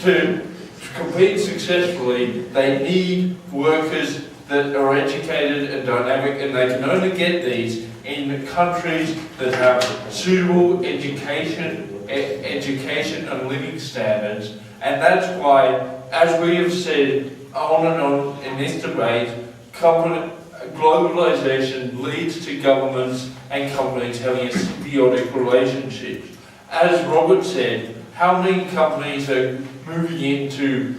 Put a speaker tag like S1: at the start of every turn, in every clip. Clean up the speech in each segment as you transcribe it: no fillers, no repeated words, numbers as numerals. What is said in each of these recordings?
S1: to compete successfully, they need workers that are educated and dynamic, and they can only get these in countries that have suitable education and living standards. And that's why, as we have said on and on in this debate, globalisation leads to governments and companies having a symbiotic relationship. As Robert said, how many companies are moving in to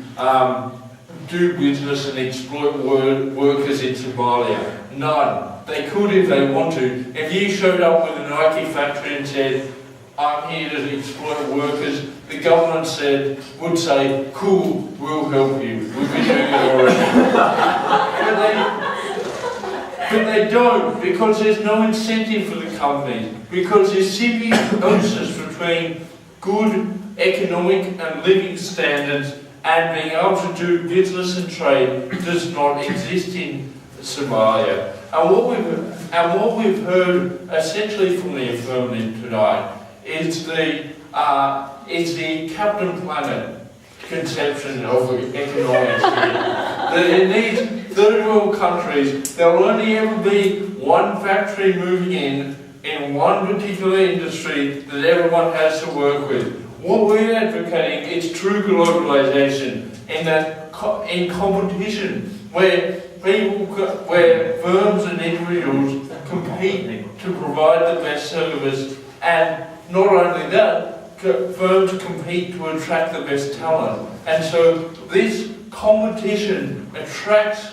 S1: do business and exploit workers in Somalia? None. They could if they want to. If you showed up with a Nike factory and said, I'm here to exploit workers, the government would say, cool, we'll help you. We've been doing it already. But they don't, because there's no incentive for the companies, because there's symbiosis between good economic and living standards and being able to do business and trade does not exist in Somalia. And what we've heard essentially from the affirmative tonight is the Captain Planet conception of economics here. That in these third world countries, there'll only ever be one factory moving in one particular industry that everyone has to work with. What we're advocating is true globalisation, in competition, where firms and individuals compete to provide the best service, and not only that, firms compete to attract the best talent. And so this competition attracts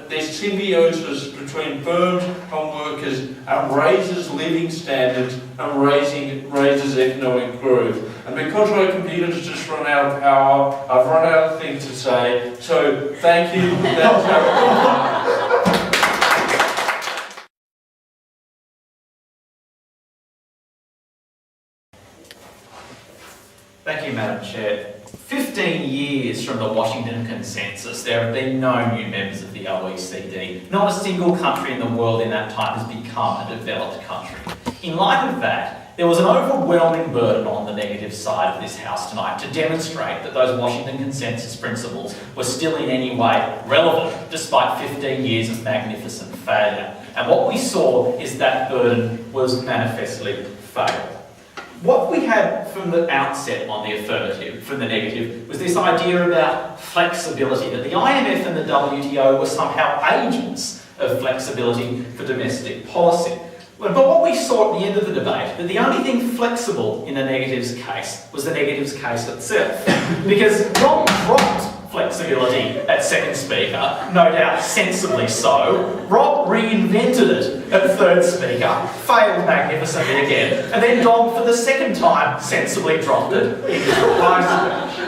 S1: this symbiosis between firms and workers and raises living standards and raises economic growth. And because my computer's just run out of power, I've run out of things to say. So thank you. That's
S2: Thank you, Madam Chair. 15 years from the Washington Consensus, there have been no new members of the OECD. Not a single country in the world in that time has become a developed country. In light of that, there was an overwhelming burden on the negative side of this House tonight to demonstrate that those Washington Consensus principles were still in any way relevant, despite 15 years of magnificent failure. And what we saw is that burden was manifestly failed. What we had from the outset on the affirmative, from the negative, was this idea about flexibility, that the IMF and the WTO were somehow agents of flexibility for domestic policy. But what we saw at the end of the debate, that the only thing flexible in the negatives case was the negatives case itself. Because Rob dropped flexibility at second speaker, no doubt sensibly so. Rob reinvented it at third speaker, failed magnificently again, and then Dom for the second time sensibly dropped it in his replacement.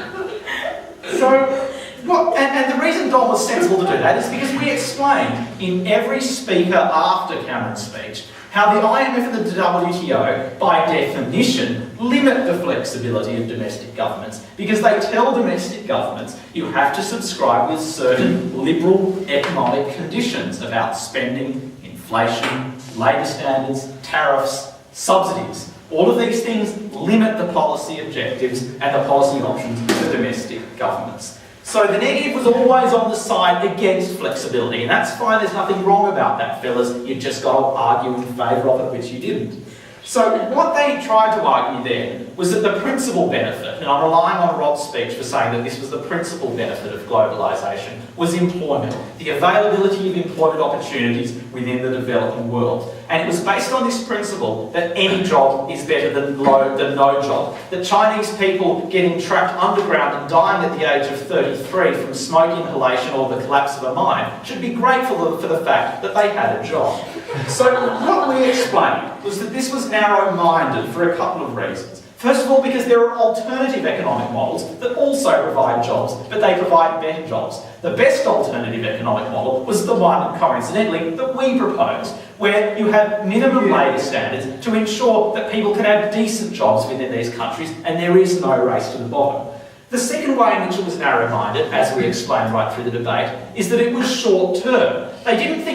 S2: And the reason Dom was sensible to do that is because we explained in every speaker after Cameron's speech how the IMF and the WTO, by definition, limit the flexibility of domestic governments because they tell domestic governments you have to subscribe with certain liberal economic conditions about spending, inflation, labour standards, tariffs, subsidies. All of these things limit the policy objectives and the policy options for domestic governments. So the negative was always on the side against flexibility, and that's fine, there's nothing wrong about that, fellas. You just got to argue in favour of it, which you didn't. So what they tried to argue then was that the principal benefit, and I'm relying on Rob's speech for saying that this was the principal benefit of globalisation, was employment, the availability of employment opportunities within the developing world. And it was based on this principle that any job is better than no job. That Chinese people getting trapped underground and dying at the age of 33 from smoke inhalation or the collapse of a mine should be grateful for the fact that they had a job. So what we explained was that this was narrow-minded for a couple of reasons. First of all, because there are alternative economic models that also provide jobs, but they provide better jobs. The best alternative economic model was the one, coincidentally, that we proposed, where you have minimum labour standards to ensure that people can have decent jobs within these countries and there is no race to the bottom. The second way in which it was narrow-minded, as we explained right through the debate, is that it was short-term. They didn't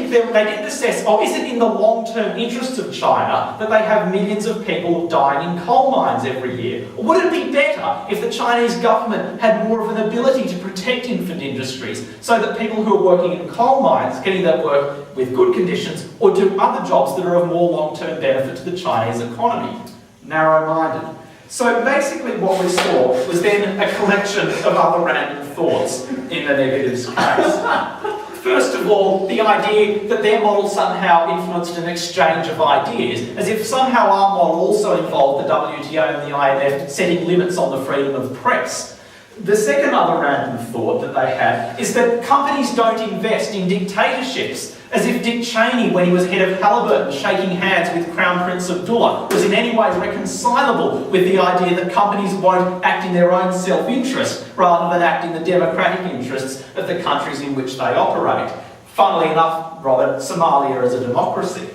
S2: assess, is it in the long-term interests of China that they have millions of people dying in coal mines every year? Or would it be better if the Chinese government had more of an ability to protect infant industries so that people who are working in coal mines can either work with good conditions or do other jobs that are of more long-term benefit to the Chinese economy? Narrow-minded. So basically what we saw was then a collection of other random thoughts in the negatives case. First of all, the idea that their model somehow influenced an exchange of ideas, as if somehow our model also involved the WTO and the IMF setting limits on the freedom of the press. The second other random thought that they had is that companies don't invest in dictatorships, as if Dick Cheney, when he was head of Halliburton, shaking hands with Crown Prince Abdullah, was in any way reconcilable with the idea that companies won't act in their own self-interest rather than act in the democratic interests of the countries in which they operate. Funnily enough, Robert, Somalia is a democracy.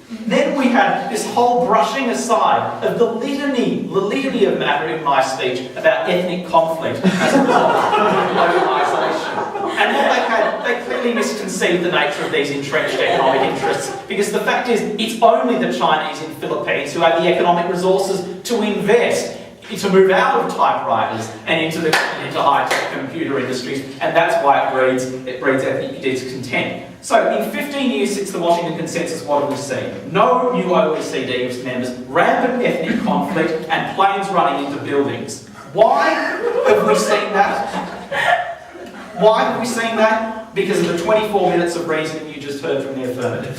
S2: Then we had this whole brushing aside of the litany of matter in my speech about ethnic conflict as a result of globalisation. And what they had, they clearly misconceived the nature of these entrenched economic interests, because the fact is, it's only the Chinese in Philippines who have the economic resources to invest, to move out of typewriters and into high-tech computer industries, and that's why it breeds ethnic discontent. So, in 15 years since the Washington Consensus, what have we seen? No new OECD members, rampant ethnic conflict, and planes running into buildings. Why have we seen that? Why have we seen that? Because of the 24 minutes of reasoning you just heard from the affirmative.